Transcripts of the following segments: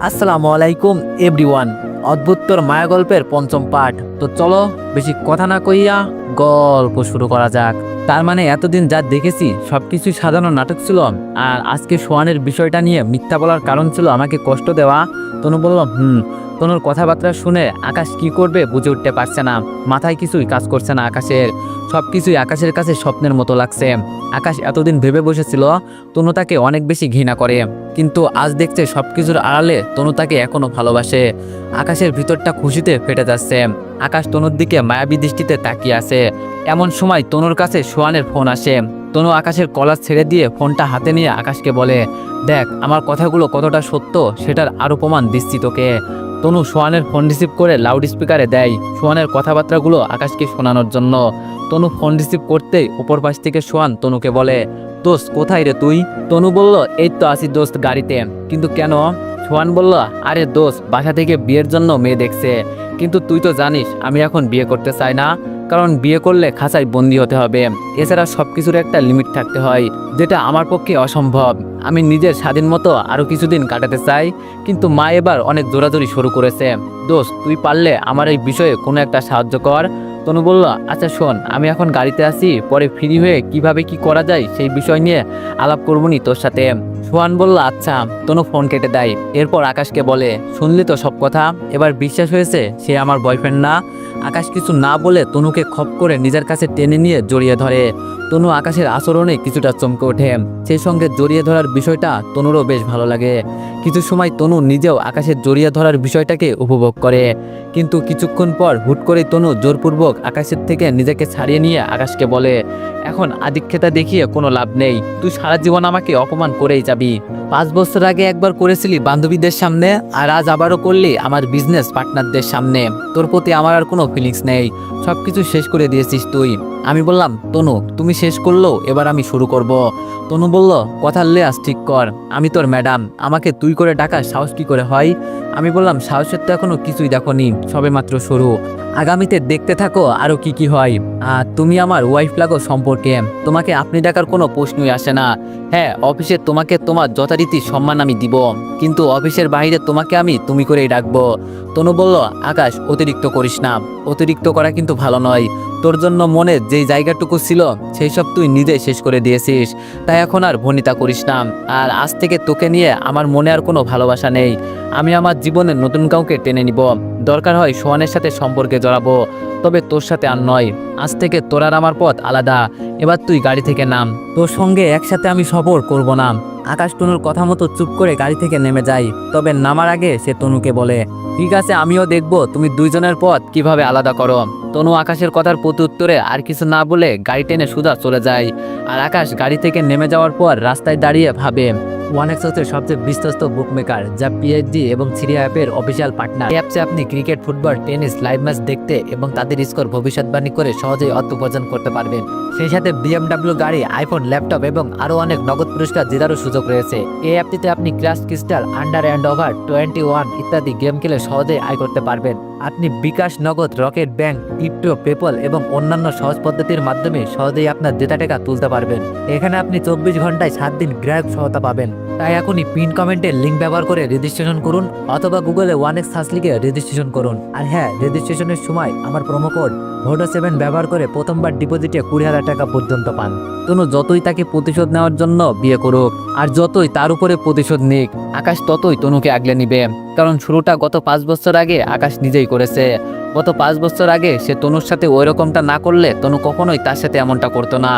আসসালামু আলাইকুম এভরিওয়ান। অদ্ভুতর মায়া গল্পের পঞ্চম পাঠ। তো চলো বেশি কথা না কইয়া গল্প শুরু করা যাক। তার মানে এতদিন যা দেখেছি সবকিছুই সাজানো নাটক ছিল, আর আজকে সোয়ানের বিষয়টা নিয়ে মিথ্যা বলার কারণ ছিল আমাকে কষ্ট দেওয়া। তনু বলল তনুর কথাবার্তা শুনে আকাশ কি করবে বুঝে উঠতে পারছে না। মাথায় কিছুই কাজ করছে না আকাশের। সবকিছুই আকাশের কাছে স্বপ্নের মতো লাগছে। আকাশ এতদিন ভেবে বসেছিল তনু তাকে অনেক বেশি ঘৃণা করে, কিন্তু আজ দেখছে সবকিছুর আড়ালে তনু তাকে এখনো ভালোবাসে। আকাশের ভিতরটা খুশিতে ফেটে যাচ্ছে। আকাশ তনুর দিকে মায়াবী দৃষ্টিতে তাকিয়ে আছে। এমন সময় তনুর কাছে সোয়ানের ফোন আসে। তনু আকাশের কলার ছেড়ে দিয়ে ফোনটা হাতে নিয়ে আকাশকে বলে, দেখ আমার কথাগুলো কতটা সত্য সেটার আরো প্রমাণ দিচ্ছি তোকে। তনু সোয়ানের ফোন রিসিভ করে লাউড স্পিকারে দেয় সোয়ানের কথাবার্তাগুলো আকাশকে শোনানোর জন্য। তনু ফোন রিসিভ করতেই উপর পাশ থেকে সোয়ান তনুকে বলে, দোস্ত কোথায় রে তুই? তনু বলল, এই তো আসি দোস্ত গাড়িতে। কিন্তু কেন? সোহান বলল, আরে দোস্ত বাসা থেকে বিয়ের জন্য মেয়ে দেখছে, কিন্তু তুই তো জানিস আমি এখন বিয়ে করতে চাই না, কারণ বিয়ে করলে খাঁচায় বন্দি হতে হবে। এছাড়া সবকিছুর একটা লিমিট থাকতে হয়, যেটা আমার পক্ষে অসম্ভব। আমি নিজের স্বাধীন মতো আরো কিছুদিন কাটাতে চাই, কিন্তু মা এবার অনেক জোরাজোরি শুরু করেছে। দোস্ত তুই পারলে আমার এই বিষয়ে কোনো একটা সাহায্য কর। তনু বলল, আচ্ছা শোন, আমি এখন গাড়িতে আছি, পরে ফ্রি হয়ে কিভাবে কি করা যায় সেই বিষয় নিয়ে আলাপ করবনি তোর সাথে। সোহান বলল, আচ্ছা। তনু ফোন কেটে দেয়। এরপর আকাশকে বলে, শুনলি তো সব কথা, এবার বিশ্বাস হয়েছে সে আমার বয়ফ্রেন্ড না? আকাশ কিছু না বলে তনুকে খপ করে নিজের কাছে টেনে নিয়ে জড়িয়ে ধরে। তনু আকাশের আচরণে কিছুটা চমকে ওঠে। সেই সঙ্গে জড়িয়ে ধরার বিষয়টা তনুরও বেশ ভালো লাগে। কিছু সময় তনু নিজেও আকাশের জড়িয়ে ধরার বিষয়টাকে উপভোগ করে, কিন্তু কিছুক্ষণ পর হুট করে তনু জোরপূর্বক আকাশের থেকে নিজেকে ছাড়িয়ে নিয়ে আকাশকে বলে, এখন আধিক্যতা দেখিয়ে কোনো লাভ নেই, তুই সারা জীবন আমাকে অপমান করেই যাবি। 5 বছর আগে একবার করেছিলি বান্ধবীদের সামনে, আর আজ আবারও করলি আমার বিজনেস পার্টনারদের সামনে। তোর প্রতি আমার আর কোনো ফিলিংস নেই, সবকিছু শেষ করে দিয়েছিস তুই। আমি বললাম, তনু তুমি শেষ করলো, এবার আমি শুরু করব। তনু বলল, কথার লেয়াস ঠিক কর, আমি তোর ম্যাডাম, আমাকে তুই করে ডাকার সাহস কি করে হয়? আমি বললাম, সাহসের তো এখনো কিছুই দেখোনি, সবে মাত্র শুরু। আগামীতে দেখতে থাকো আরো কি কি হয়। তুমি আমার ওয়াইফ লাগো সম্পর্কে, তোমাকে আপনি ডাকার কোনো প্রশ্নই আসে না। হ্যাঁ, অফিসে তোমাকে তোমার যথারীতি সম্মান আমি দিব, কিন্তু অফিসের বাইরে তোমাকে আমি তুমি করেই ডাকবো। তনু বলল, আকাশ অতিরিক্ত করিস না, অতিরিক্ত করা কিন্তু ভালো নয়। তোর জন্য মনে যেই জায়গাটুকু ছিল সেই সব তুই নিজেই শেষ করে দিয়েছিস, তাই এখন আর ভনিতা করিস না। আর আজ থেকে তোকে নিয়ে আমার মনে আর কোনো ভালোবাসা নেই। আমি আমার জীবনে নতুন কাউকে টেনে নিব, দরকার হয় সোহানের সাথে সম্পর্কে জড়াবো, তবে তোর সাথে আর নয়। আজ থেকে তোর আর আমার পথ আলাদা। এবার তুই গাড়ি থেকে নাম, তোর সঙ্গে একসাথে আমি সফর করব না। আকাশ তনুর কথা মতো চুপ করে গাড়ি থেকে নেমে যায়। তবে নামার আগে সে তনুকে বলে, ঠিক আছে আমিও দেখব তুমি দুইজনের পথ কিভাবে আলাদা করো। তনু আকাশের কথার প্রতি উত্তরে আর কিছু না বলে গাড়ি টেনে সুদা চলে যায়। আর আকাশ গাড়ি থেকে নেমে যাওয়ার পর রাস্তায় দাঁড়িয়ে ভাবে, ওয়ানেক্স হচ্ছে সবচেয়ে বিশ্বস্ত বুকমেকার, যা পিএইচডি এবং সিরিয়া অ্যাপের অফিসিয়াল পার্টনার। এই অ্যাপসে আপনি cricket, football, tennis live match দেখতে এবং তাদের স্কোর ভবিষ্যৎবাণী করে সহজেই অর্থ উপার্জন করতে পারবেন। সেই সাথে BMW গাড়ি, আইফোন, ল্যাপটপ এবং আরও অনেক নগদ পুরস্কার জেতারও সুযোগ রয়েছে। এই অ্যাপটিতে আপনি crush crystal, under and over 21 ইত্যাদি গেম খেলে সহজেই আয় করতে পারবেন। আপনি বিকাশ, নগদ, রকেট ব্যাংক, ক্রিপ্টো, পেপল এবং অন্যান্য সহজ পদ্ধতির মাধ্যমে সহজেই আপনার জেতা টাকা তুলতে পারবেন। এখানে আপনি 24 ঘন্টায় 7 দিন গ্রাহক সহায়তা পাবেন। তাই এখনই পিন কমেন্টের লিঙ্ক ব্যবহার করে রেজিস্ট্রেশন করুন, অথবা গুগলে ওয়ানেক্স সার্চ লিখে রেজিস্ট্রেশন করুন। আর হ্যাঁ, রেজিস্ট্রেশনের সময় আমার প্রোমো কোড VODO7 ব্যবহার করে প্রথমবার ডিপোজিটে 20,000 টাকা পর্যন্ত পান। তনু যতই তাকে প্রতিশোধ নেওয়ার জন্য বিয়ে করুক, আর যতই তার উপরে প্রতিশোধ নিক, আকাশ ততই তনুকে আগলে নিবে। কারণ শুরুটা গত 5 বছর আগে আকাশ নিজেই করেছে। গত 5 বছর আগে সে তনুর সাথে ওই রকমটা না করলে তনু কখনোই তার সাথে এমনটা করতো না।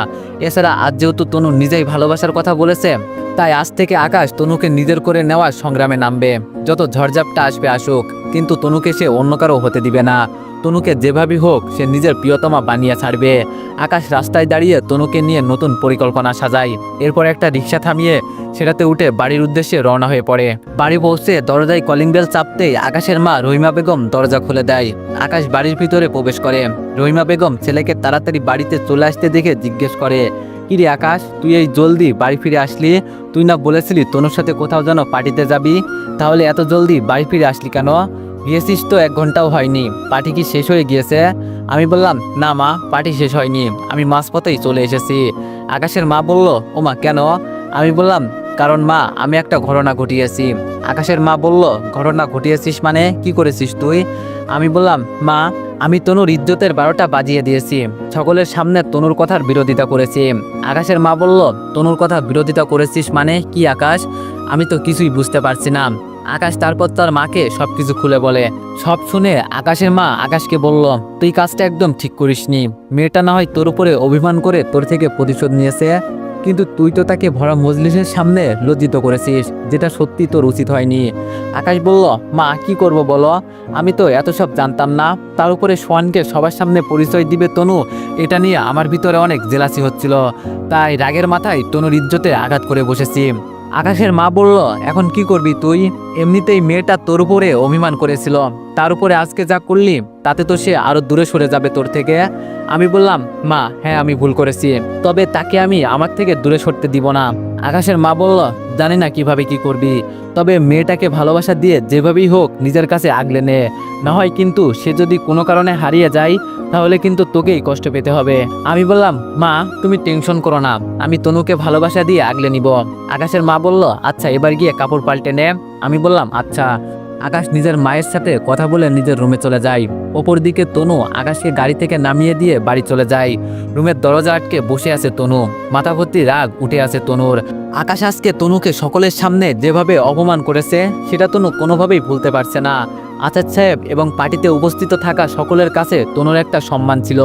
এছাড়া আজ যেহেতু তনু নিজেই ভালোবাসার কথা বলেছে, তাই আজ থেকে আকাশ তনুকে নিজের করে নেওয়ার সংগ্রামে নামবে। যত ঝড়ঝাপটা আসবে আসুক, কিন্তু তনুকে সে অন্য কারো হতে দিবে না। তনুকে যেভাবেই হোক সে নিজের প্রিয়তমা বানিয়ে ছাড়বে। আকাশ রাস্তায় দাঁড়িয়ে তনুকে নিয়ে নতুন পরিকল্পনা সাজায়। এরপর একটা রিক্সা থামিয়ে সেটাতে উঠে বাড়ির উদ্দেশ্যে রওনা হয়ে পড়ে। বাড়ি পৌঁছে দরজায় কলিং বেল চাপতেই আকাশের মা রহিমা বেগম দরজা খুলে দেয়। আকাশ বাড়ির ভিতরে প্রবেশ করে। রহিমা বেগম ছেলেকে তাড়াতাড়ি বাড়িতে চলে আসতে দেখে জিজ্ঞেস করে, কিরে আকাশ, তুই এই জলদি বাড়ি ফিরে আসলি? তুই না বলেছিলি তনুর সাথে কোথাও যেন পার্টিতে যাবি, তাহলে এত জলদি বাড়ি ফিরে আসলি কেন? গিয়েছিস তো 1 ঘন্টাও হয়নি, পার্টি কি শেষ হয়ে গিয়েছে? আমি বললাম, না মা, পার্টি শেষ হয়নি, আমি মাঝপথেই চলে এসেছি। আকাশের মা বলল, ওমা কেন? আমি বললাম, কারণ মা আমি একটা ঘটনা ঘটিয়েছি। আকাশের মা বলল, ঘটনা ঘটিয়েছিস মানে কি করেছিস তুই? আমি বললাম, মা আমি তনুর ইজ্জতের 12টা বাজিয়ে দিয়েছি, সকলের সামনে তনুর কথার বিরোধিতা করেছি। আকাশের মা বলল, তনুর কথা বিরোধিতা করেছিস মানে কি আকাশ? আমি তো কিছুই বুঝতে পারছি না। আকাশ তারপর তার মাকে সবকিছু খুলে বলে। সব শুনে আকাশের মা আকাশকে বলল, তুই কাজটা একদম ঠিক করিসনি। মেয়েটা না হয় তোর উপরে অভিমান করে তোর থেকে প্রতিশোধ নিয়েছে, কিন্তু তুই তো তাকে ভরা মজলিসের সামনে লজ্জিত করেছিস, যেটা সত্যি তোর উচিত হয়নি। আকাশ বলল, মা কি করব বলো, আমি তো এত সব জানতাম না। তার উপরে সোয়ানকে সবার সামনে পরিচয় দিবে তনু, এটা নিয়ে আমার ভিতরে অনেক জেলাসি হচ্ছিল, তাই রাগের মাথায় তনুর ইজ্জতে আঘাত করে বসেছি। আকাশের মা বলল, এখন কি করবি তুই? এমনিতেই মেয়েটা তোর উপরে অভিমান করেছিল, তার উপরে আজকে যা করলি তাতে তো সে আরো দূরে সরে যাবে তোর থেকে। আমি বললাম, মা হ্যাঁ আমি ভুল করেছি, তবে তাকে আমি আমার থেকে দূরে সরতে দিব না। আকাশের মা বলল, জানি না কিভাবে কি করবি, তবে মেয়েটাকে ভালোবাসা দিয়ে যেভাবেই হোক নিজের কাছে আগলে নে, না হয় কিন্তু সে যদি কোনো কারণে হারিয়ে যায় তাহলে কিন্তু তোকেই কষ্ট পেতে হবে। আমি বললাম, মা তুমি টেনশন করো না, আমি তনুকে ভালোবাসা দিয়ে আগলে নিব। আকাশের মা বলল, আচ্ছা এবার গিয়ে কাপড় পাল্টে নে। আমি বললাম, আচ্ছা। আকাশ নিজের মায়ের সাথে কথা বলে নিজের রুমে চলে যায়। ওপর দিকে তনু আকাশকে গাড়ি থেকে নামিয়ে দিয়ে বাড়ি চলে যায়। রুমের দরজা আটকে বসে আছে তনু, মাথা ভর্তি রাগ উঠে আছে তনুর। আকাশ আজকে তনুকে সকলের সামনে যেভাবে অপমান করেছে সেটা তনু কোনোভাবেই ভুলতে পারছে না। আচার সাহেব এবং পার্টিতে উপস্থিত থাকা সকলের কাছে তনুর একটা সম্মান ছিল,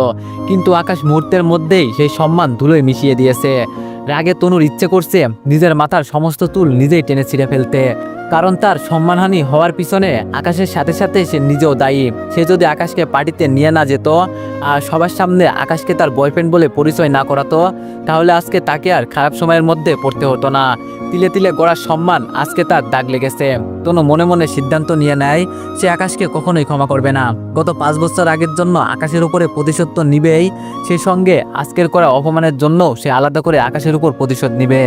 কিন্তু আকাশ মুহূর্তের মধ্যেই সেই সম্মান ধুলোয় মিশিয়ে দিয়েছে। রাগে তনুর ইচ্ছে করছে নিজের মাথার সমস্ত চুল নিজেই টেনে ছিঁড়ে ফেলতে, কারণ তার সম্মানহানি হওয়ার পিছনে আকাশের সাথে সাথে সে নিজেও দায়ী। সে যদি আকাশকে পার্টিতে নিয়ে না যেত আর সবার সামনে আকাশকে তার বয়ফ্রেন্ড বলে পরিচয় না করাতো, তাহলে আজকে তাকে আর খারাপ সময়ের মধ্যে পড়তে হতো না। তিলে তিলে গড়ার সম্মান আজকে তার দাগ লেগেছে। তনু মনে মনে সিদ্ধান্ত নিয়ে নেয় সে আকাশকে কখনোই ক্ষমা করবে না। গত 5 বছর আগের জন্য আকাশের উপরে প্রতিশোধ তো নিবেই, সেই সঙ্গে আজকের করা অপমানের জন্য সে আলাদা করে আকাশের উপর প্রতিশোধ নিবে।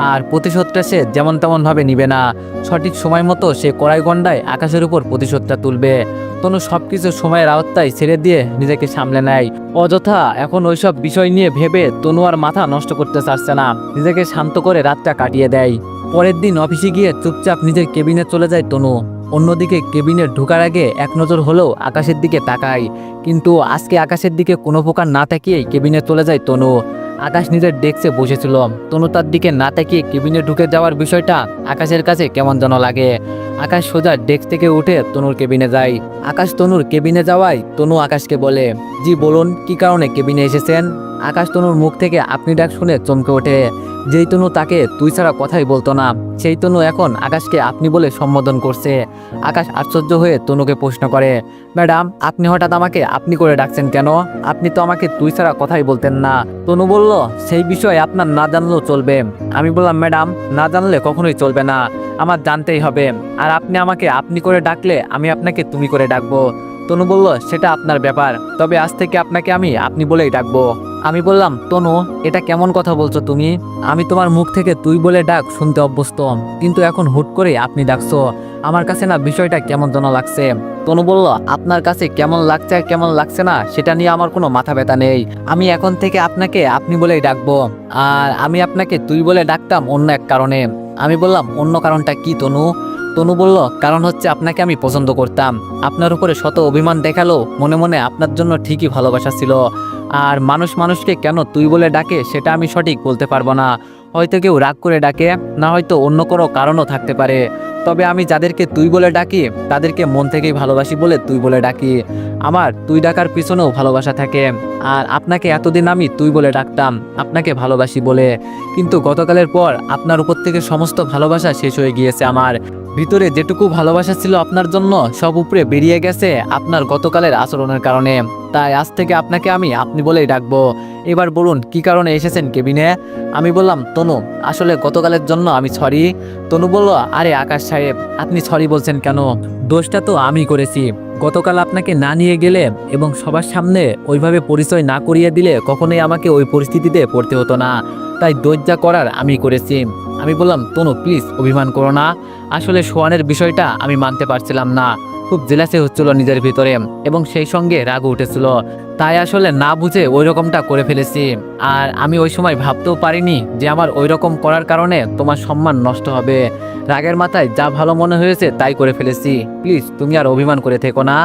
আর প্রতিশোধটা সে যেমন তেমন ভাবে নিবে না, সঠিক সময় মতো সে কড়াই গন্ডায় আকাশের উপর প্রতিশোধটা তুলবে। তনু সবকিছু সময়ের আওতায় ছেড়ে দিয়ে নিজেকে সামলে নেয়। অযথা এখন ওইসব বিষয় নিয়ে ভেবে তনু আর মাথা নষ্ট করতে চাচ্ছে না, নিজেকে শান্ত করে রাতটা কাটিয়ে দেয়। পরের দিন অফিসে গিয়ে চুপচাপ নিজের কেবিনে চলে যায় তনু। অন্যদিকে কেবিনে ঢোকার আগে এক নজর হলেও আকাশের দিকে তাকায়, কিন্তু আজকে আকাশের দিকে কোনো প্রকার না তাকিয়েই কেবিনে চলে যায় তনু। আকাশ নিজের ডেস্কে বসেছিল, তনু তার দিকে না তাকিয়ে কেবিনে ঢুকে যাওয়ার বিষয়টা আকাশের কাছে কেমন যেন লাগে। আকাশ সোজা ডেস্ক থেকে উঠে তনুর কেবিনে যায়। আকাশ তনুর কেবিনে যাওয়ায় তনু আকাশকে বলে, জি বলুন কি কারণে কেবিনে এসেছেন? আকাশ তনুর মুখ থেকে আপনি ডাক শুনে চমকে ওঠে। যেই তনু তাকে তুই ছাড়া কথাই বলতো না, সেই তনু এখন আকাশকে আপনি বলে সম্বোধন করছে। আকাশ আশ্চর্য হয়ে তনুকে প্রশ্ন করে, ম্যাডাম আপনি হঠাৎ আমাকে আপনি করে ডাকছেন কেন? আপনি তো আমাকে তুই ছাড়া কথাই বলতেন না। তনু বলল, সেই বিষয়ে আপনার না জানলেও চলবে। আমি বললাম, ম্যাডাম না জানলে কখনোই চলবে না, আমার জানতেই হবে। আর আপনি আমাকে আপনি করে ডাকলে আমি আপনাকে তুমি করে ডাকবো। তনু বলল, সেটা আপনার ব্যাপার, তবে আজ থেকে আপনাকে আমি আপনি বলেই ডাকবো। আমি বললাম, তনু এটা কেমন কথা বলছো তুমি? আমি তোমার মুখ থেকে তুই বলে ডাক শুনতে অভ্যস্ত, কিন্তু এখন হুট করে আপনি ডাকছো, আমার কাছে না বিষয়টা কেমন যেন লাগছে। তনু বলল, আপনার কাছে কেমন লাগছে আর কেমন লাগছে না সেটা নিয়ে আমার কোনো মাথা ব্যথা নেই, আমি এখন থেকে আপনাকে আপনি বলেই ডাকবো। আর আমি আপনাকে তুই বলে ডাকতাম অন্য এক কারণে। আমি বললাম, অন্য কারণটা কি তনু? তনু বলল, কারণ হচ্ছে আপনাকে আমি পছন্দ করতাম, আপনার উপরে শত অভিমান দেখালো মনে মনে আপনার জন্য ঠিকই ভালোবাসা ছিল। আর মানুষ মানুষকে কেন তুই বলে ডাকে সেটা আমি সঠিক বলতে পারবো না, হয়তো কেউ রাগ করে ডাকে, না হয়তো অন্য কোনো কারণও থাকতে পারে। তবে আমি যাদেরকে তুই বলে ডাকি তাদেরকে মন থেকেই ভালোবাসি বলে তুই বলে ডাকি। আমার তুই ডাকার পিছনেও ভালোবাসা থাকে। আর আপনাকে এতদিন আমি তুই বলে ডাকতাম আপনাকে ভালোবাসি বলে, কিন্তু গতকালের পর আপনার উপর থেকে সমস্ত ভালোবাসা শেষ হয়ে গিয়েছে। আমার ভিতরে যেটুকু ভালোবাসা ছিল আপনার জন্য সব উপরে বেরিয়ে গেছে আপনার গতকালের আচরণের কারণে। তাই আজ থেকে আপনাকে আমি আপনি বলেই ডাকবো। এবার বলুন কি কারণে এসেছেন কেবিনে? আমি বললাম, তনু আসলে গতকালের জন্য আমি সরি। তনু বলল, আরে আকাশ সাহেব আপনি সরি বলছেন কেন? দোষটা তো আমি করেছি, গতকাল আপনাকে না নিয়ে গেলে এবং সবার সামনে ওইভাবে পরিচয় না করিয়ে দিলে কখনোই আমাকে ওই পরিস্থিতিতে পড়তে হতো না, তাই দোষ যা করার আমি করেছি। আমি বললাম, তনু প্লিজ অভিমান করো না, আসলে সোয়ানের বিষয়টা আমি মানতে পারছিলাম না, খুব জেলাসে হচ্ছিল নিজের ভিতরে এবং সেই সঙ্গে রাগও উঠেছিল। তাই আসলে না বুঝে ওই রকমটা করে ফেলেছি। আর আমি ওই সময় ভাবতেও পারিনি যে আমার ওই রকম করার কারণে তোমার সম্মান নষ্ট হবে। রাগের মাথায় যা ভালো মনে হয়েছে তাই করে ফেলেছি, প্লিজ তুমি আর অভিমান করে থেকো না।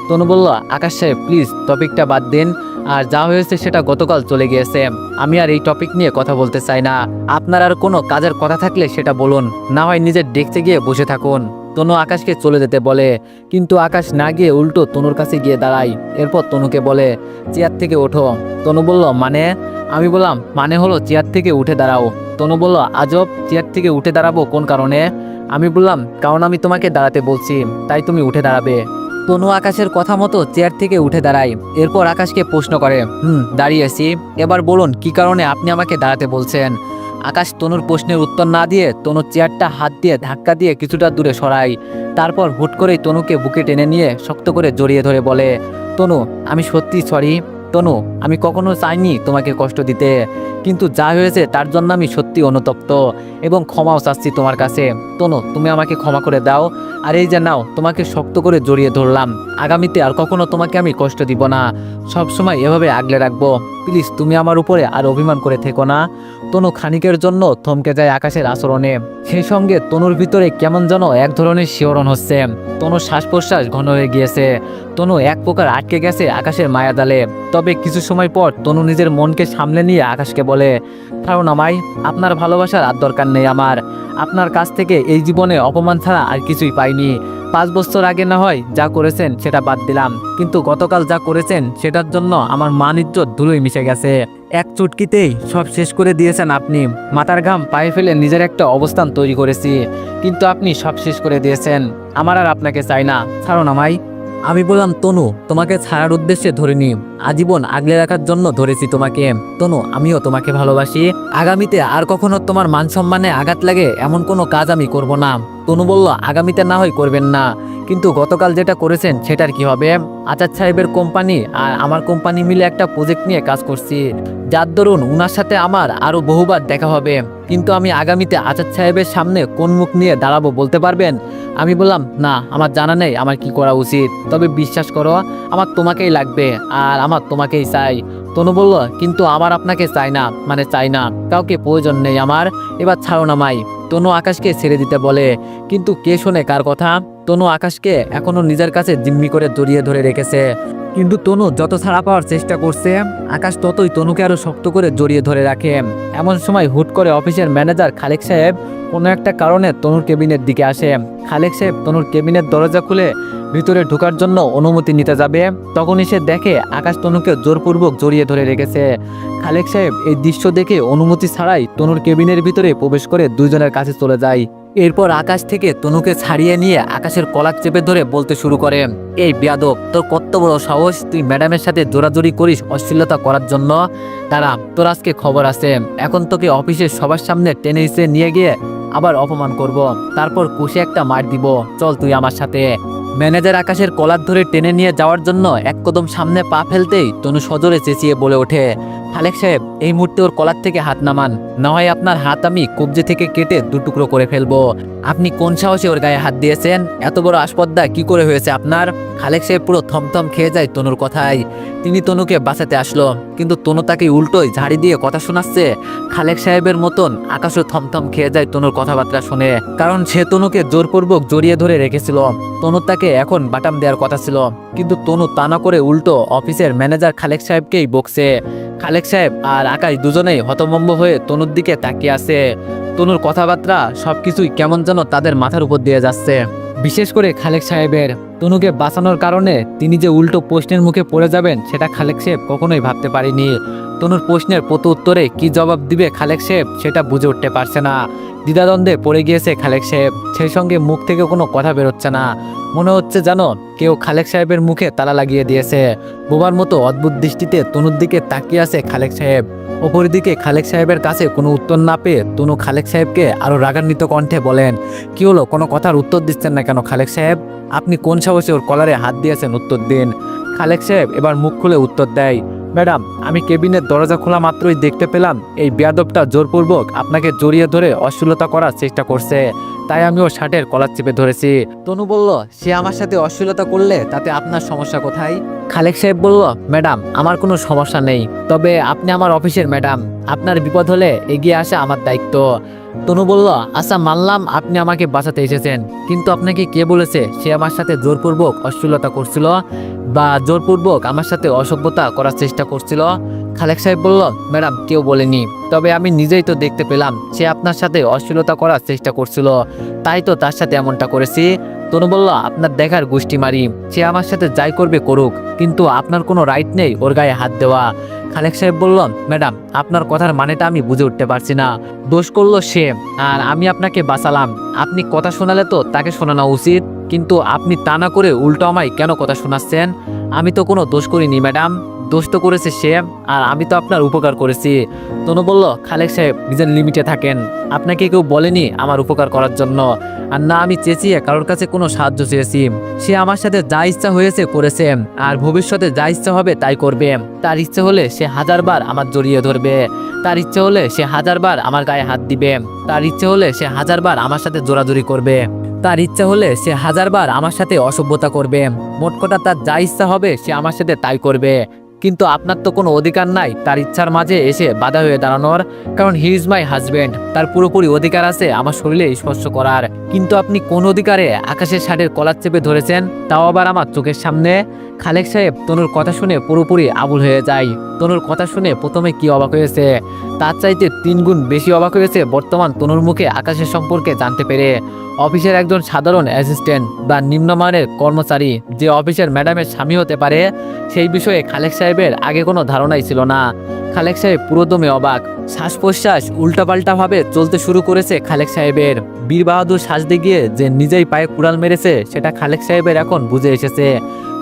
তনু বলল, আকাশ সাহেব প্লিজ টপিকটা বাদ দিন, আর যা হয়েছে সেটা গতকাল চলে গিয়েছে। আমি আর এই টপিক নিয়ে কথা বলতে চাই না। আপনার আর কোনো কাজের কথা থাকলে সেটা বলুন, না হয় নিজের ডেস্কে গিয়ে বসে থাকুন। তনু আকাশকে চলে যেতে বলে, কিন্তু আকাশ না গিয়ে উল্টো তনুর কাছে গিয়ে দাঁড়ায়। এরপর তনুকে বলে, চেয়ার থেকে ওঠো। তনু বলল, মানে? আমি বললাম, মানে হলো চেয়ার থেকে উঠে দাঁড়াও। তনু বলল, আজব, চেয়ার থেকে উঠে দাঁড়াবো কোন কারণে? আমি বললাম, কারণ আমি তোমাকে দাঁড়াতে বলছি, তাই তুমি উঠে দাঁড়াবে। তনু আকাশের কথা মতো চেয়ার থেকে উঠে দাঁড়ায়। এরপর আকাশকে প্রশ্ন করে, দাঁড়িয়েছি, এবার বলুন কি কারণে আপনি আমাকে দাঁড়াতে বলছেন? আকাশ তনুর প্রশ্নের উত্তর না দিয়ে তনুর চেয়ারটা হাত দিয়ে ধাক্কা দিয়ে কিছুটা দূরে সরায়। তারপর হুট করেই তনুকে বুকে টেনে নিয়ে শক্ত করে জড়িয়ে ধরে বলে, তনু আমি সত্যি সরি। তনু আমি কখনো চাইনি তোমাকে কষ্ট দিতে, কিন্তু যা হয়েছে তার জন্য আমি সত্যি অনুতপ্ত এবং ক্ষমাও চাচ্ছি তোমার কাছে। তনু তুমি আমাকে ক্ষমা করে দাও। আর এই যে নাও, তোমাকে শক্ত করে জড়িয়ে ধরলাম। আগামীতে আর কখনো তোমাকে আমি কষ্ট দিব না, সব সময় এভাবে আগলে রাখবো। প্লিজ তুমি আমার উপরে আর অভিমান করে থেকো না। তনু খানিকের জন্য থমকে যায় আকাশের আচরণে। সেই সঙ্গে তনুর ভিতরে কেমন যেন এক ধরনের শিহরণ হচ্ছে। তনুর শ্বাস প্রশ্বাস ঘন হয়ে গিয়েছে। তনু এক প্রকার আটকে গেছে আকাশের মায়াজালে। তবে কিছু সময় পর তনু নিজের মনকে সামলে নিয়ে আকাশকে বলে, কারণ আমায় আপনার ভালোবাসার আর দরকার নেই আমার। আপনার কাছ থেকে এই জীবনে অপমান ছাড়া আর কিছুই পাইনি। 5 বছর আগে না হয় যা করেছেন সেটা বাদ দিলাম, কিন্তু গতকাল যা করেছেন সেটার জন্য আমার মান ইজ্জত ধুলোয় মিশে গেছে। এক চুটকিতেই সব শেষ করে দিয়েছেন আপনি। মাথার ঘাম পায়ে ফেলে নিজের একটা অবস্থান তৈরি করেছি, কিন্তু আপনি সব শেষ করে দিয়েছেন। আমার আর আপনাকে চাই না, ছাড়ুন আমায়। আমি বললাম, তনু তোমাকে ছাড়ার উদ্দেশ্যে ধরিনি, আজীবন আগলে রাখার জন্য ধরেছি তোমাকে। তনু আমিও তোমাকে ভালোবাসি। আগামীতে আর কখনো তোমার মান সম্মানে আঘাত লাগে এমন কোনো কাজ আমি করব না। তনু বলল, আগামীতে না হয় করবেন না, কিন্তু গতকাল যেটা করেছেন সেটার কি হবে? আচার সাহেবের কোম্পানি আর আমার কোম্পানি মিলে একটা প্রজেক্ট নিয়ে কাজ করছি, যার দরুন উনার সাথে আমার আরো বহুবার দেখা হবে। কিন্তু আমি আগামীতে আচার সাহেবের সামনে কোন মুখ নিয়ে দাঁড়াবো বলতে পারবেন? আমি বললাম, না আমার জানা নেই আমার কি করা উচিত, তবে বিশ্বাস করো আমার তোমাকেই লাগবে আর আমার তোমাকেই চাই। তনু বলল, কিন্তু আমার আপনাকে চাই না, মানে চাই না, কাউকে প্রয়োজন নেই আমার, এবার ছাড়ো না মাই। তনু আকাশকে ছেড়ে দিতে বলে, কিন্তু কে শোনে কার কথা? তনু আকাশকে এখনো নিজের কাছে জিম্মি করে জড়িয়ে ধরে রেখেছে, কিন্তু তনু যত ছাড়া পাওয়ার চেষ্টা করছে আকাশ ততই তনুকে আরো শক্ত করে জড়িয়ে ধরে রাখে। এমন সময় হুট করে অফিসের ম্যানেজার খালেক সাহেব কোনো একটা কারণে তনুর কেবিনের দিকে আসে। খালেক সাহেব তনুর কেবিনের দরজা খুলে ভিতরে ঢোকার জন্য অনুমতি নিতে যাবে, তখনই সে দেখে আকাশ তনুকে জোরপূর্বক জড়িয়ে ধরে রেখেছে। খালেক সাহেব এই দৃশ্য দেখে অনুমতি ছাড়াই তনুর কেবিনের ভিতরে প্রবেশ করে দুইজনের কাছে চলে যায়। এরপর আকাশ থেকে তনুকে ছাড়িয়ে নিয়ে আকাশের কলার চেপে ধরে বলতে শুরু করে, এই বেয়াদব, তোর কত বড় সাহস, তুই ম্যাডামের সাথে জোরাজোরি করিস অশ্লীলতা করার জন্য? তারা তোর আজকে খবর আছে, এখন তোকে অফিসের সবার সামনে টেনে হিসেবে নিয়ে গিয়ে আবার অপমান করব, তারপর কষে একটা মার দিব, চল তুই আমার সাথে। ম্যানেজার আকাশের কলার ধরে টেনে নিয়ে যাওয়ার জন্য এক কদম সামনে পা ফেলতেই তনু সজোরে চেঁচিয়ে বলে ওঠে, খালেক সাহেব এই মুহূর্তে ওর কলার থেকে হাত নামান, না হয় আপনার হাত আমি কবজি থেকে কেটে দুটুকরো করে ফেলবো। আপনি কোন সাহসে ওর গায়ে হাত দিয়েছেন? এত বড় আসপদ্দা কি করে হয়েছে আপনার? খালেক সাহেব পুরো থমথম খেয়ে যায় তনুর কথায়। তিনি তনুকে বাঁচাতে আসলো, কিন্তু তনু তাকে উল্টোই ঝাড়ি দিয়ে কথা শোনাচ্ছে। খালেক সাহেবের মতন আকাশও থমথম খেয়ে যায় তনুর কথাবার্তা শুনে, কারণ সে তনুকে জোরপূর্বক জড়িয়ে ধরে রেখেছিল। তনু তাকে এখন বাটাম দেওয়ার কথা ছিল, কিন্তু তনু তা না করে উল্টো অফিসের ম্যানেজার খালেক সাহেবকেই বকছে। খালেক সাহেব আর আকাশ দুজনেই হতভম্ব হয়ে তনুর দিকে তাকিয়ে আছে। তনুর কথাবার্তা সবকিছুই কেমন যেন তাদের মাথার উপর দিয়ে যাচ্ছে, বিশেষ করে খালেক সাহেবের। তনুকে বাঁচানোর কারণে তিনি যে উল্টো প্রশ্নের মুখে পড়ে যাবেন সেটা খালেক সাহেব কখনোই ভাবতে পারেনি। তনুর প্রশ্নের প্রতি উত্তরে কি জবাব দিবে খালেক সাহেব সেটা বুঝে উঠতে পারছে না। দ্বিধাদ্বন্দ্বে পড়ে গিয়েছে খালেক সাহেব, সেই সঙ্গে মুখ থেকে কোনো কথা বেরোচ্ছে না। মনে হচ্ছে যেন কেউ খালেক সাহেবের মুখে তালা লাগিয়ে দিয়েছে। বোবার মতো অদ্ভুত দৃষ্টিতে তনুর দিকে তাকিয়ে আছে খালেক সাহেব। অপরদিকে খালেক সাহেবের কাছে কোনো উত্তর না পেয়ে তনু খালেক সাহেবকে আরো রাগান্বিত কণ্ঠে বলেন, কি হলো, কোনো কথার উত্তর দিচ্ছেন না কেন খালেক সাহেব? আপনি কোন সাহসে ওর কলারে হাত দিয়েছেন, উত্তর দিন। খালেক সাহেব এবার মুখ খুলে উত্তর দেয়, ম্যাডাম আমি কেবিনের দরজা খোলা মাত্রই দেখতে পেলাম এই বেয়াদবটা জোরপূর্বক আপনাকে জড়িয়ে ধরে অশ্লীলতা করার চেষ্টা করছে। তাই আমি ওর শার্টের কলার চেপে ধরেছি। তনু বলল, সে আমার সাথে অশ্লীলতা করলে তাতে আপনার সমস্যা কোথায়? খালেক সাহেব বলল, ম্যাডাম আমার কোনো সমস্যা নেই, তবে আপনি আমার অফিসের ম্যাডাম, আপনার বিপদ হলে এগিয়ে আসা আমার দায়িত্ব। তনু বলল, আচ্ছা মানলাম আপনি আমাকে বাঁচাতে এসেছেন, কিন্তু আপনাকে কে বলেছে সে আমার সাথে জোরপূর্বক অশ্লীলতা করছিল বা জোরপূর্বক আমার সাথে অসভ্যতা করার চেষ্টা করছিল? খালেক সাহেব বলল, ম্যাডাম কেউ বলেনি, তবে আমি নিজেই তো দেখতে পেলাম সে আপনার সাথে অশ্লীলতা করার চেষ্টা করছিল, তাই তো তার সাথে এমনটা করেছি। তনু বলল, আপনার দেখার গোষ্ঠী মারি, সে আমার সাথে যাই করবে করুক, কিন্তু আপনার কোনো রাইট নেই ওর গায়ে হাত দেওয়া। খালেক সাহেব বলল, ম্যাডাম আপনার কথার মানেটা আমি বুঝে উঠতে পারছি না। দোষ করলো সে আর আমি আপনাকে বাঁচালাম, আপনি কথা শোনালে তো তাকে শোনানো উচিত, কিন্তু আপনি তা না করে উল্টো আমায় কেন কথা শোনাচ্ছেন? আমি তো কোনো দোষ করিনি ম্যাডাম, দোষ তো করেছে সে, আর আমি তো আপনার উপকার করেছি। তনু বলল, খালেক সাহেব নিজের লিমিটে থাকেন, আপনাকে কেউ বলেনি আমার উপকার করার জন্য, আর না আমি চেঁচিয়ে কারোর কাছে কোনো সাহায্য চেয়েছি। সে আমার সাথে যা ইচ্ছা হয়েছে করেছে, আর ভবিষ্যতে যা ইচ্ছা হবে তাই করবে। তার ইচ্ছে হলে সে 1000বার আমার জড়িয়ে ধরবে, তার ইচ্ছে হলে সে 1000বার আমার গায়ে হাত দিবে, তার ইচ্ছে হলে সে 1000বার আমার সাথে জোরাজুরি করবে, তার ইচ্ছা হলে সে 1000বার আমার সাথে অসভ্যতা করবে। মোট কথা তার যা ইচ্ছা হবে সে আমার সাথে তাই করবে, কিন্তু আপনার তো কোনো অধিকার নাই তার ইচ্ছার মাঝে এসে বাধা হয়ে দাঁড়ানোর, কারণ হি ইজ মাই হাজব্যান্ড, তার পুরোপুরি অধিকার আছে আমার শরীরে স্পর্শ করার। কিন্তু আপনি কোন অধিকারে আকাশের শাড়ির কলার চেপে ধরেছেন, তাও আবার আমার চোখের সামনে? খালেক সাহেব তনুর কথা শুনে পুরোপুরি আবুল হয়ে যায়। তনুর কথা শুনে প্রথমে কি অবাক হয়েছে, তার চাইতে 3 গুণ বেশি অবাক হয়েছে বর্তমান তনুর মুখে আকাশের সম্পর্কে জানতে পেরে। অফিসের একজন সাধারণ অ্যাসিস্ট্যান্ট বা নিম্নমানের কর্মচারী যে অফিসের ম্যাডামের স্বামী হতে পারে, সেই বিষয়ে খালেক সাহেবের আগে কোনো ধারণাই ছিল না। খালেক সাহেব পুরোদমে অবাক, শ্বাস প্রশ্বাস উল্টাপাল্টাভাবে চলতে শুরু করেছে খালেক সাহেবের। বীর বাহাদুর সাজতে গিয়ে যে নিজেই পায়ে কুড়াল মেরেছে সেটা খালেক সাহেবের এখন বুঝে এসেছে।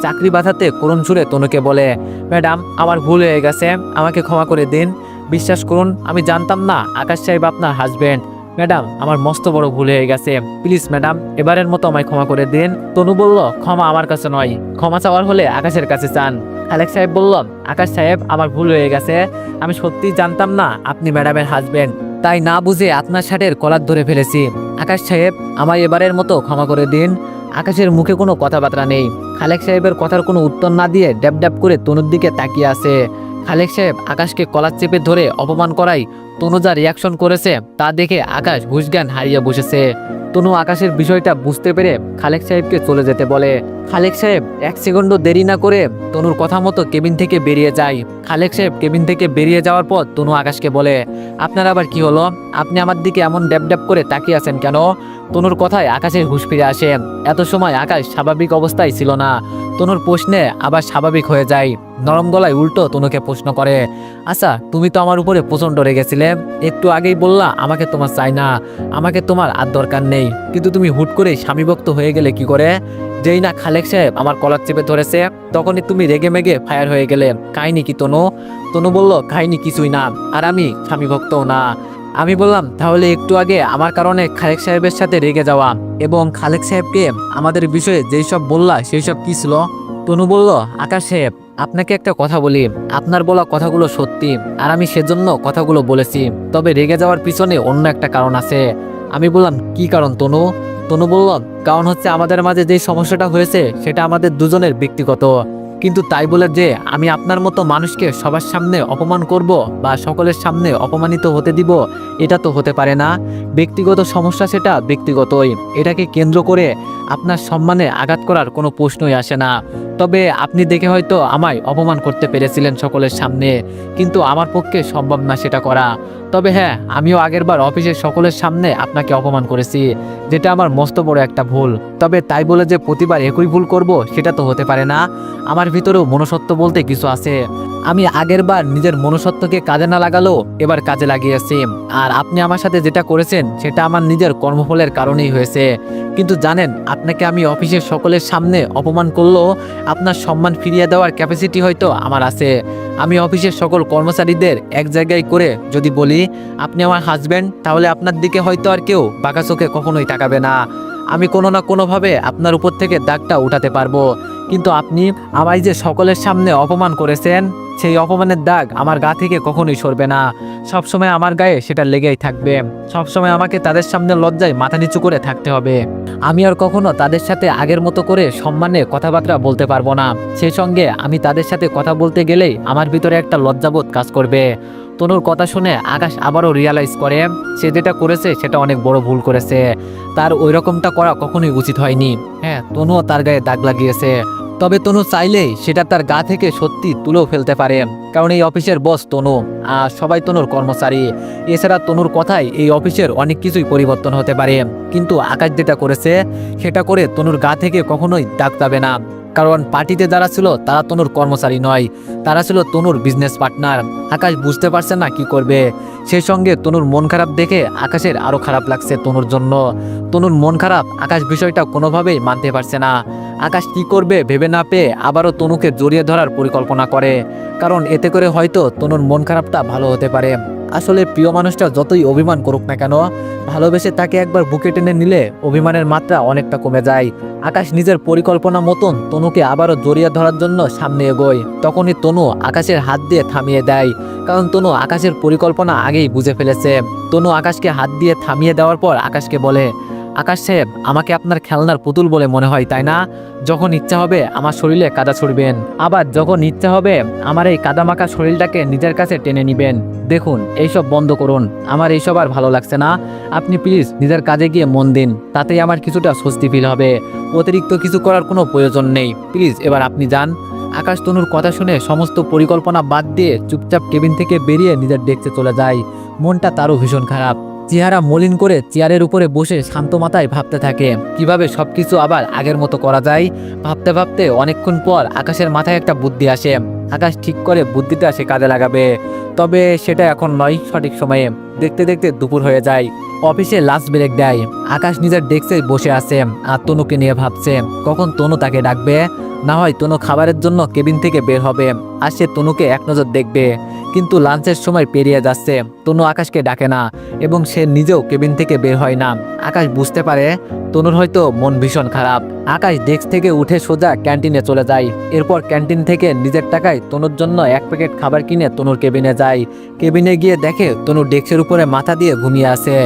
চাকরি বাঁচাতে করুণ সুরে তনুকে বলে, ম্যাডাম আমার ভুল হয়ে গেছে, আমাকে ক্ষমা করে দিন। বিশ্বাস করুন আমি জানতাম না আকাশ সাহেব আপনার হাজব্যান্ড। ম্যাডাম আমার মস্ত বড় ভুল হয়ে গেছে, প্লিজ ম্যাডাম এবারের মতো আমায় ক্ষমা করে দিন। তনু বলল, ক্ষমা আমার কাছে নয়, ক্ষমা চাওয়ার হলে আকাশের কাছে চান। খালেক সাহেব বলল, আকাশ সাহেব আমার ভুল হয়ে গেছে, আমি সত্যিই জানতাম না আপনি ম্যাডামের হাজব্যান্ড, তাই না বুঝে আপনার শার্টের কলার ধরে ফেলেছি। আকাশ সাহেব আমায় এবারের মতো ক্ষমা করে দিন। আকাশের মুখে কোনো কথাবার্তা নেই। খালেক সাহেবের কথার কোনো উত্তর না দিয়ে ড্যাব ড্যাব করে তনুর দিকে তাকিয়ে আছে। খালেক সাহেব আকাশকে কলার চেপে ধরে অপমান করায় তনু যা রিয়াকশন করেছে তা দেখে আকাশ হুঁশজ্ঞান হারিয়ে বসেছে। তনু আকাশের বিষয়টা বুঝতে পেরে খালেক সাহেবকে চলে যেতে বলে। খালেক সাহেব 1 সেকেন্ডও দেরি না করে তনুর কথা মতো কেবিন থেকে বেরিয়ে যায়। খালেক সাহেব কেবিন থেকে বেরিয়ে যাওয়ার পর তনু আকাশকে বলে, আপনার আবার কি হলো? আপনি আমার দিকে এমন ড্যাব ড্যাব করে তাকিয়ে আছেন কেন? তনুর কথায় আকাশের হুঁশ ফিরে আসে। এত সময় আকাশ স্বাভাবিক অবস্থায় ছিল না। তনুর প্রশ্নে আবার স্বাভাবিক হয়ে যায়। নরম গলায় উল্টো তনুকে প্রশ্ন করে, আচ্ছা তুমি তো আমার উপরে প্রচণ্ড রেগেছিলে, একটু আগেই বললা আমাকে তোমার চাই না, আমাকে তোমার আর দরকার নেই, কিন্তু তুমি হুট করে স্বামীভক্ত হয়ে গেলে কি করে? যেই না খালেক সাহেব আমার কলার চেপে ধরেছে তখনই তুমি রেগে মেগে ফায়ার হয়ে গেলে, কাহিনী কি তনু? তনু বলল, কাহিনী কিছুই না, আর আমি স্বামীভক্তও না। আমি বললাম, তাহলে একটু আগে আমার কারণে খালেক সাহেবের সাথে রেগে যাওয়া এবং খালেক সাহেবকে আমাদের বিষয়ে যেই সব বললা সেই সব কি ছিল? তনু বলল, আকাশ সাহেব আপনাকে একটা কথা বলি, আপনার বলা কথাগুলো সত্যি আর আমি সেজন্য কথাগুলো বলেছি, তবে রেগে যাওয়ার পিছনে অন্য একটা কারণ আছে। আমি বললাম, কি কারণ তনু? তনু বলল, কারণ হচ্ছে আমাদের মাঝে যে সমস্যাটা হয়েছে সেটা আমাদের দুজনের ব্যক্তিগত, কিন্তু তাই বলে যে আমি আপনার মতো মানুষকে সবার সামনে অপমান করব বা সকলের সামনে অপমানিত হতে দিব, এটা তো হতে পারে না। ব্যক্তিগত সমস্যা সেটা ব্যক্তিগতই, এটাকে কেন্দ্র করে আপনার সম্মানে আঘাত করার কোনো প্রশ্নই আসে না। তবে আপনি দেখে হয়তো আমায় অপমান করতে পেরেছিলেন সকলের সামনে, কিন্তু আমার পক্ষে সম্ভব না সেটা করা। তবে হ্যাঁ, আমিও আগেরবার অফিসের সকলের সামনে আপনাকে অপমান করেছি, যেটা আমার মস্ত বড় একটা ভুল। তবে তাই বলে যে প্রতিবার একই ভুল করব সেটা তো হতে পারে না। আমার ভিতরেও মনুষ্যত্ব বলতে কিছু আছে। আমি আগেরবার নিজের মনুষ্যত্বকে কাজে না লাগালেও এবার কাজে লাগিয়েছি, আর আপনি আমার সাথে যেটা করেছেন সেটা আমার নিজের কর্মফলের কারণেই হয়েছে। কিন্তু জানেন, আপনাকে আমি অফিসের সকলের সামনে অপমান করলেও আপনার সম্মান ফিরিয়ে দেওয়ার ক্যাপাসিটি হয়তো আমার আছে। আমি অফিসের সকল কর্মচারীদের এক জায়গায় করে যদি বলি আপনি আমার হাজব্যান্ড, তাহলে আপনার দিকে হয়তো আর কেউ বাঁকা চোখে কখনোই তাকাবে না। আমি কোনো না কোনোভাবে আপনার উপর থেকে দাগটা উঠাতে পারবো। কিন্তু আপনি আমায় যে সকলের সামনে অপমান করেছেন, সেই অপমানের দাগ আমার গা থেকে কখনোই সরবে না, সবসময় আমার গায়ে সেটা লেগেই থাকবে। সবসময় আমাকে তাদের সামনে লজ্জায় মাথা নিচু করে থাকতে হবে। আমি আর কখনো তাদের সাথে আগের মতো করে সম্মানে কথাবার্তা বলতে পারবো না। সেই সঙ্গে আমি তাদের সাথে কথা বলতে গেলেই আমার ভিতরে একটা লজ্জাবোধ কাজ করবে। তনুর কথা শুনে আকাশ আবারও রিয়ালাইজ করে সে যেটা করেছে সেটা অনেক বড় ভুল করেছে। তার ওই রকমটা করা কখনোই উচিত হয়নি। হ্যাঁ, তনুও তার গায়ে দাগ লাগিয়েছে, তবে তনু চাইলেই সেটা তার গা থেকে সত্যি তুলেও ফেলতে পারে, কারণ এই অফিসের বস তনু আর সবাই তনুর কর্মচারী। এছাড়া তনুর কথায় এই অফিসের অনেক কিছুই পরিবর্তন হতে পারে, কিন্তু আকাশ যেটা করেছে সেটা করে তনুর গা থেকে কখনোই দাগ যাবে না। কারণ পার্টিতে যারা ছিল তারা তনুর কর্মচারী নয়, তারা ছিল তনুর বিজনেস পার্টনার। আকাশ বুঝতে পারছে না কি করবে। সেই সঙ্গে তনুর মন খারাপ দেখে আকাশের আরো খারাপ লাগছে তনুর জন্য। তনুর মন খারাপ, আকাশ বিষয়টা কোনোভাবেই মানতে পারছে না। আকাশ কি করবে ভেবে না পেয়ে আবারও তনুকে জড়িয়ে ধরার পরিকল্পনা করে, কারণ এতে করে হয়তো তনুর মন খারাপটা ভালো হতে পারে। আসলে প্রিয় মানুষটা যতই অভিমান করুক না কেন, ভালোবেসে তাকে একবার বুকে টেনে নিলে অভিমানের মাত্রা অনেকটা কমে যায়। আকাশ নিজের পরিকল্পনা মতন তনুকে আবারও জড়িয়ে ধরার জন্য সামনে এগোয়। তখনই তনু আকাশের হাত দিয়ে থামিয়ে দেয়, কারণ তনু আকাশের পরিকল্পনা আগেই বুঝে ফেলেছে। তনু আকাশকে হাত দিয়ে থামিয়ে দেওয়ার পর আকাশকে বলে, আকাশ সাহেব, আমাকে আপনার খেলনার পুতুল বলে মনে হয় তাই না? যখন ইচ্ছা হবে আমার শরীরে কাদা ছুড়বেন, আবার যখন ইচ্ছা হবে আমার এই কাদামাখা শরীরটাকে নিজের কাছে টেনে নিবেন। দেখুন, এইসব বন্ধ করুন, আমার এইসব আর ভালো লাগছে না। আপনি প্লিজ নিজের কাজে গিয়ে মন দিন, তাতেই আমার কিছুটা স্বস্তি ফিল হবে। অতিরিক্ত কিছু করার কোনো প্রয়োজন নেই, প্লিজ এবার আপনি যান। আকাশ তনুর কথা শুনে সমস্ত পরিকল্পনা বাদ দিয়ে চুপচাপ কেবিন থেকে বেরিয়ে নিজের ডেস্কে চলে যায়। মনটা তারও ভীষণ খারাপ। চেহারা মলিন করে চেয়ারের উপরে বসে শান্ত মাথায় ভাবতে থাকে কিভাবে সবকিছু আবার আগের মতো করা যায়। ভাবতে ভাবতে অনেকক্ষণ পর আকাশের মাথায় একটা বুদ্ধি আসে। আকাশ ঠিক করে বুদ্ধিটা সে কাজে লাগাবে, তবে সেটা এখন নয়, সঠিক সময়ে। দেখতে দেখতে দুপুর হয়ে যায়। অফিসে লাঞ্চ ব্রেক দেয়। আকাশ নিজের ডেস্কে বসে আছে আর তনুকে নিয়ে ভাবছে কখন তনু তাকে ডাকবে। না হয় তনু খাবারের জন্য কেবিন থেকে বের হবে আর সে তনুকে এক নজর দেখবে। কিন্তু লাঞ্চের সময় পেরিয়ে যাচ্ছে, তনু আকাশকে ডাকে না এবং সে নিজেও কেবিন থেকে বের হয় না। আকাশ বুঝতে পারে তনুর হয়তো মন ভীষণ খারাপ। আকাশ ডেস্ক থেকে উঠে সোজা ক্যান্টিনে চলে যায়। এরপর ক্যান্টিন থেকে নিজের টাকায় তনুর জন্য এক প্যাকেট খাবার কিনে তনুর কেবিনে যায়। কেবিনে গিয়ে দেখে তনু ডেস্কের উপরে মাথা দিয়ে ঘুমিয়ে আছে।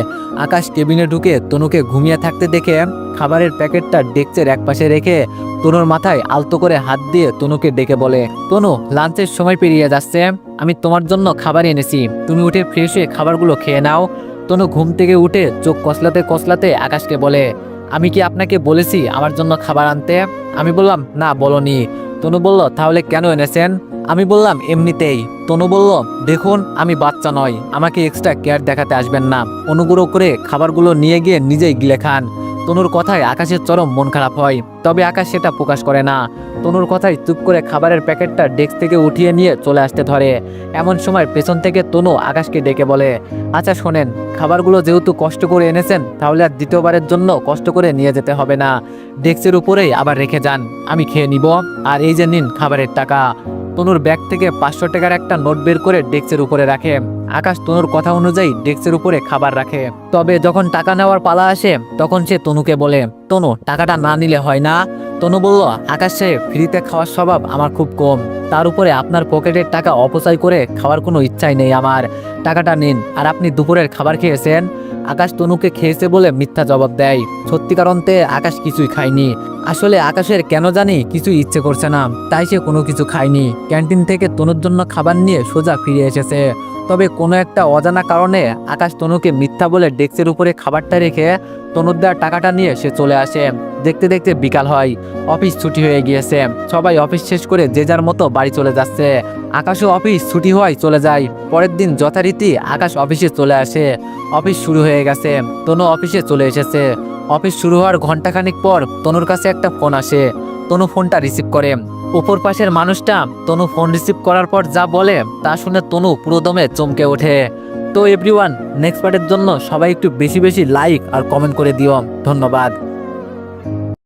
আকাশ কেবিনে ঢুকে তনুকে ঘুমিয়ে থাকতে দেখে খাবারের প্যাকেটটা ডেস্কের একপাশে রেখে তনুর মাথায় আলতো করে হাত দিয়ে তনুকে ডেকে বলে, তনু, লাঞ্চের সময় পেরিয়ে যাচ্ছে, আমি তোমার জন্য খাবার এনেছি, তুমি উঠে ফ্রেশ হয়ে খাবারগুলো খেয়ে নাও। তনু ঘুম থেকে উঠে চোখ কসলাতে কসলাতে আকাশকে বলে, আমি কি আপনাকে বলেছি আমার জন্য খাবার আনতে? আমি বললাম, না বলনি। তনু বলল, তাহলে কেন এনেছেন? আমি বললাম, এমনিতেই। তনু বলল, দেখুন, আমি বাচ্চা নয়, আমাকে এক্সট্রা কেয়ার দেখাতে আসবেন না। অনুগ্রহ করে খাবারগুলো নিয়ে গিয়ে নিজেই গিলে খান। তনুর কথায় আকাশের চরম মন খারাপ হয়, তবে আকাশ সেটা প্রকাশ করে না। তনুর কথায় চুপ করে খাবারের প্যাকেটটা ডেস্ক থেকে উঠিয়ে নিয়ে চলে আসতে ধরে। এমন সময় পেছন থেকে তনু আকাশকে ডেকে বলে, আচ্ছা শোনেন, খাবারগুলো যেহেতু কষ্ট করে এনেছেন তাহলে আর দ্বিতীয়বারের জন্য কষ্ট করে নিয়ে যেতে হবে না, ডেস্কের উপরেই আবার রেখে যান, আমি খেয়ে নিব। আর এই যে নিন খাবারের টাকা। তনুর ব্যাগ থেকে 500 টাকার একটা নোট বের করে ডেস্কের উপরে রাখে। আকাশ তনুর কথা অনুযায়ী ডেস্কের উপরে খাবার রাখে। তবে যখন টাকা নেওয়ার পালা আসে তখন সে তনুকে বলে, তনু, টাকাটা না নিলে হয় না? তনু বলল, আকাশ সাহেব, ফ্রিতে খাওয়ার স্বভাব আমার খুব কম, তার উপরে আপনার পকেটের টাকা অপচয় করে খাওয়ার কোনো ইচ্ছাই নেই আমার। টাকাটা নিন। আর আপনি দুপুরের খাবার খেয়েছেন? আকাশ তনুকে খেয়েছে বলে মিথ্যা জবাব দেয়। সত্যিকার অন্তে আকাশ কিছুই খায়নি। আসলে আকাশের কেন জানি কিছুই ইচ্ছে করছে না, তাই সে কোনো কিছু খায়নি। ক্যান্টিন থেকে তনুর জন্য খাবার নিয়ে সোজা ফিরে এসেছে। তবে কোনো একটা অজানা কারণে আকাশ তনুকে মিথ্যা বলে ডেস্কের উপরে খাবারটা রেখে তনুর দেওয়ার টাকাটা নিয়ে সে চলে আসে। দেখতে দেখতে বিকাল হয়। অফিস ছুটি হয়ে গিয়েছে। সবাই অফিস শেষ করে যে যার মতো বাড়ি চলে যাচ্ছে। আকাশও অফিস ছুটি হওয়ায় চলে যায়। পরের দিন যথারীতি আকাশ অফিসে চলে আসে। অফিস শুরু হয়ে গেছে। তনু অফিসে চলে এসেছে। অফিস শুরু হওয়ার ঘন্টাখানিক পর তনুর কাছে একটা ফোন আসে। তনু ফোনটা রিসিভ করে। উপর পাশের মানুষটা তনু ফোন রিসিভ করার পর যা বলে তা শুনে তনু পুরোদমে চমকে ওঠে। তো এভরিওয়ান, নেক্সট পার্টের জন্য সবাই একটু বেশি বেশি লাইক আর কমেন্ট করে দিও। ধন্যবাদ।